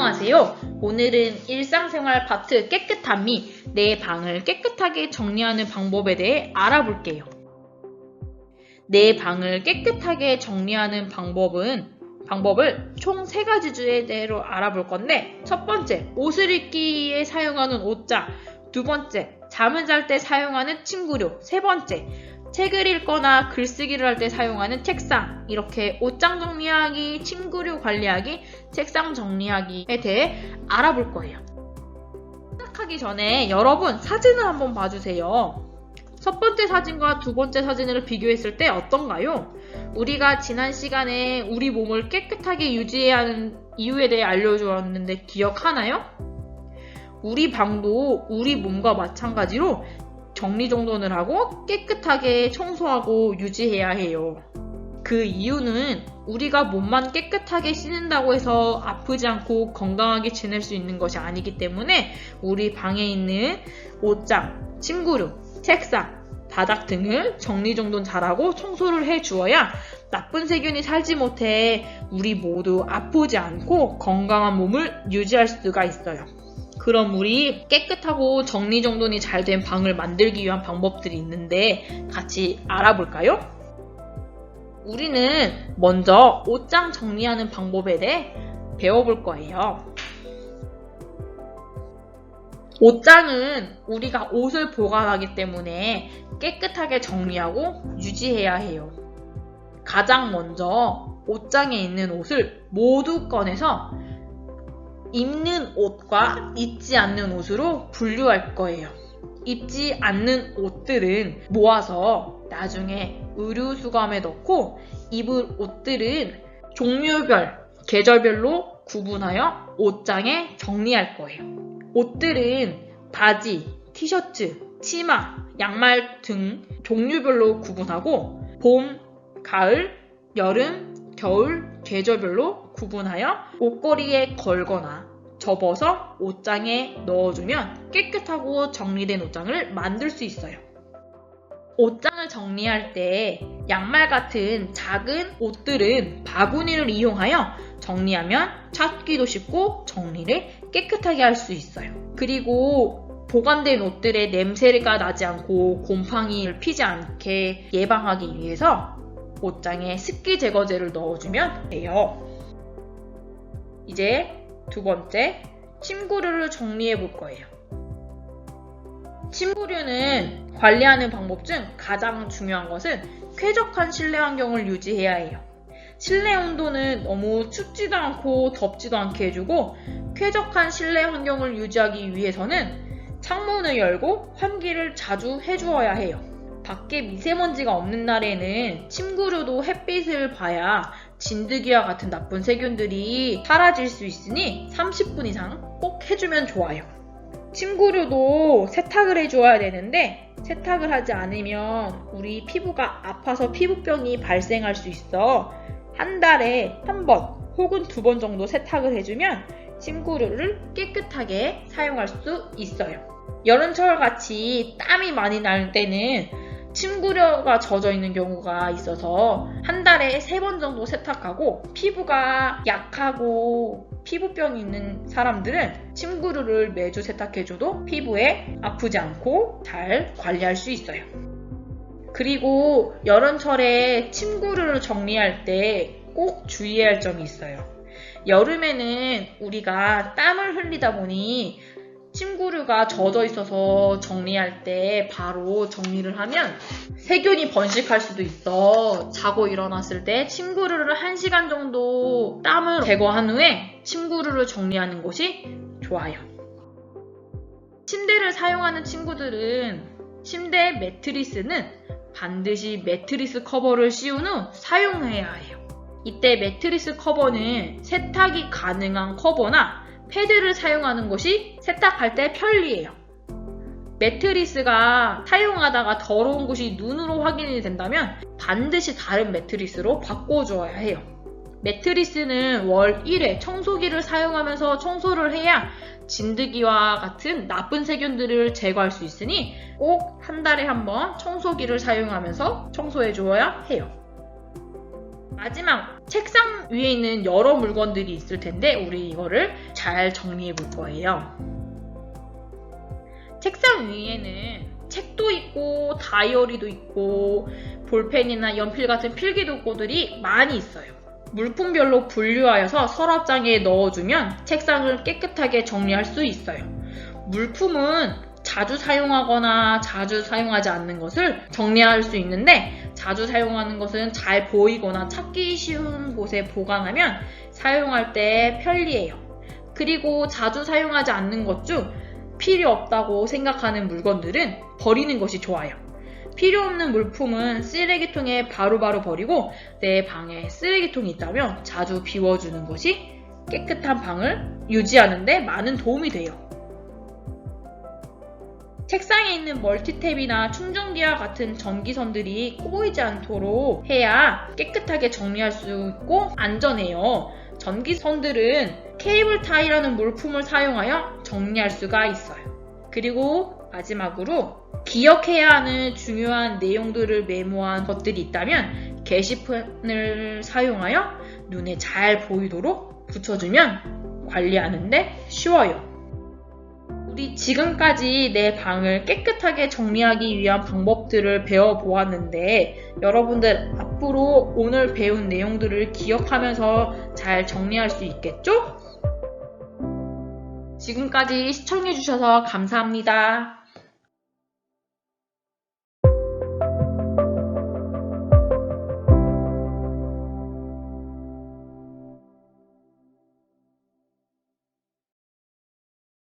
안녕하세요. 오늘은 일상생활 파트 깨끗함 및 내 방을 깨끗하게 정리하는 방법에 대해 알아볼게요. 내 방을 깨끗하게 정리하는 방법을 총 3가지 주제로 알아볼 건데, 첫 번째, 옷을 입기에 사용하는 옷장, 두 번째, 잠을 잘 때 사용하는 침구류, 세 번째, 책을 읽거나 글쓰기를 할 때 사용하는 책상. 이렇게 옷장 정리하기, 침구류 관리하기, 책상 정리하기에 대해 알아볼 거예요. 시작하기 전에 여러분 사진을 한번 봐주세요. 첫 번째 사진과 두 번째 사진을 비교했을 때 어떤가요? 우리가 지난 시간에 우리 몸을 깨끗하게 유지해야 하는 이유에 대해 알려주었는데 기억하나요? 우리 방도 우리 몸과 마찬가지로 정리정돈을 하고 깨끗하게 청소하고 유지해야 해요. 그 이유는 우리가 몸만 깨끗하게 씻는다고 해서 아프지 않고 건강하게 지낼 수 있는 것이 아니기 때문에 우리 방에 있는 옷장, 침구류, 책상, 바닥 등을 정리정돈 잘하고 청소를 해주어야 나쁜 세균이 살지 못해 우리 모두 아프지 않고 건강한 몸을 유지할 수가 있어요. 그럼 우리 깨끗하고 정리정돈이 잘 된 방을 만들기 위한 방법들이 있는데 같이 알아볼까요? 우리는 먼저 옷장 정리하는 방법에 대해 배워볼 거예요. 옷장은 우리가 옷을 보관하기 때문에 깨끗하게 정리하고 유지해야 해요. 가장 먼저 옷장에 있는 옷을 모두 꺼내서 입는 옷과 입지 않는 옷으로 분류할 거예요. 입지 않는 옷들은 모아서 나중에 의류수거함에 넣고, 입을 옷들은 종류별, 계절별로 구분하여 옷장에 정리할 거예요. 옷들은 바지, 티셔츠, 치마, 양말 등 종류별로 구분하고 봄, 가을, 여름, 겨울, 계절별로 구분하여 옷걸이에 걸거나 접어서 옷장에 넣어주면 깨끗하고 정리된 옷장을 만들 수 있어요. 옷장을 정리할 때 양말 같은 작은 옷들은 바구니를 이용하여 정리하면 찾기도 쉽고 정리를 깨끗하게 할 수 있어요. 그리고 보관된 옷들의 냄새가 나지 않고 곰팡이를 피지 않게 예방하기 위해서 옷장에 습기 제거제를 넣어주면 돼요. 이제 두 번째, 침구류를 정리해 볼 거예요. 침구류는 관리하는 방법 중 가장 중요한 것은 쾌적한 실내 환경을 유지해야 해요. 실내 온도는 너무 춥지도 않고 덥지도 않게 해주고, 쾌적한 실내 환경을 유지하기 위해서는 창문을 열고 환기를 자주 해주어야 해요. 밖에 미세먼지가 없는 날에는 침구류도 햇빛을 봐야 진드기와 같은 나쁜 세균들이 사라질 수 있으니 30분 이상 꼭 해주면 좋아요. 침구류도 세탁을 해줘야 되는데, 세탁을 하지 않으면 우리 피부가 아파서 피부병이 발생할 수 있어 한 달에 한 번 혹은 2번 정도 세탁을 해주면 침구류를 깨끗하게 사용할 수 있어요. 여름철 같이 땀이 많이 날 때는 침구류가 젖어 있는 경우가 있어서 한 달에 3번 정도 세탁하고, 피부가 약하고 피부병이 있는 사람들은 침구류를 매주 세탁해줘도 피부에 아프지 않고 잘 관리할 수 있어요. 그리고 여름철에 침구류를 정리할 때 꼭 주의해야 할 점이 있어요. 여름에는 우리가 땀을 흘리다 보니 침구류가 젖어 있어서 정리할 때 바로 정리를 하면 세균이 번식할 수도 있어. 자고 일어났을 때 침구류를 1시간 정도 땀을 제거한 후에 침구류를 정리하는 것이 좋아요. 침대를 사용하는 친구들은 침대 매트리스는 반드시 매트리스 커버를 씌운 후 사용해야 해요. 이때 매트리스 커버는 세탁이 가능한 커버나 패드를 사용하는 것이 세탁할 때 편리해요. 매트리스가 사용하다가 더러운 곳이 눈으로 확인이 된다면 반드시 다른 매트리스로 바꿔줘야 해요. 매트리스는 월 1회 청소기를 사용하면서 청소를 해야 진드기와 같은 나쁜 세균들을 제거할 수 있으니 꼭 한 달에 한 번 청소기를 사용하면서 청소해줘야 해요. 마지막, 책상 위에 있는 여러 물건들이 있을 텐데 우리 이거를 잘 정리해 볼 거예요. 책상 위에는 책도 있고 다이어리도 있고 볼펜이나 연필 같은 필기도구들이 많이 있어요. 물품별로 분류하여서 서랍장에 넣어주면 책상을 깨끗하게 정리할 수 있어요. 물품은 자주 사용하거나 자주 사용하지 않는 것을 정리할 수 있는데, 자주 사용하는 것은 잘 보이거나 찾기 쉬운 곳에 보관하면 사용할 때 편리해요. 그리고 자주 사용하지 않는 것 중 필요 없다고 생각하는 물건들은 버리는 것이 좋아요. 필요 없는 물품은 쓰레기통에 바로바로 버리고, 내 방에 쓰레기통이 있다면 자주 비워주는 것이 깨끗한 방을 유지하는 데 많은 도움이 돼요. 책상에 있는 멀티탭이나 충전기와 같은 전기선들이 꼬이지 않도록 해야 깨끗하게 정리할 수 있고 안전해요. 전기선들은 케이블 타이라는 물품을 사용하여 정리할 수가 있어요. 그리고 마지막으로 기억해야 하는 중요한 내용들을 메모한 것들이 있다면 게시판을 사용하여 눈에 잘 보이도록 붙여주면 관리하는데 쉬워요. 우리 지금까지 내 방을 깨끗하게 정리하기 위한 방법들을 배워보았는데, 여러분들 앞으로 오늘 배운 내용들을 기억하면서 잘 정리할 수 있겠죠? 지금까지 시청해주셔서 감사합니다.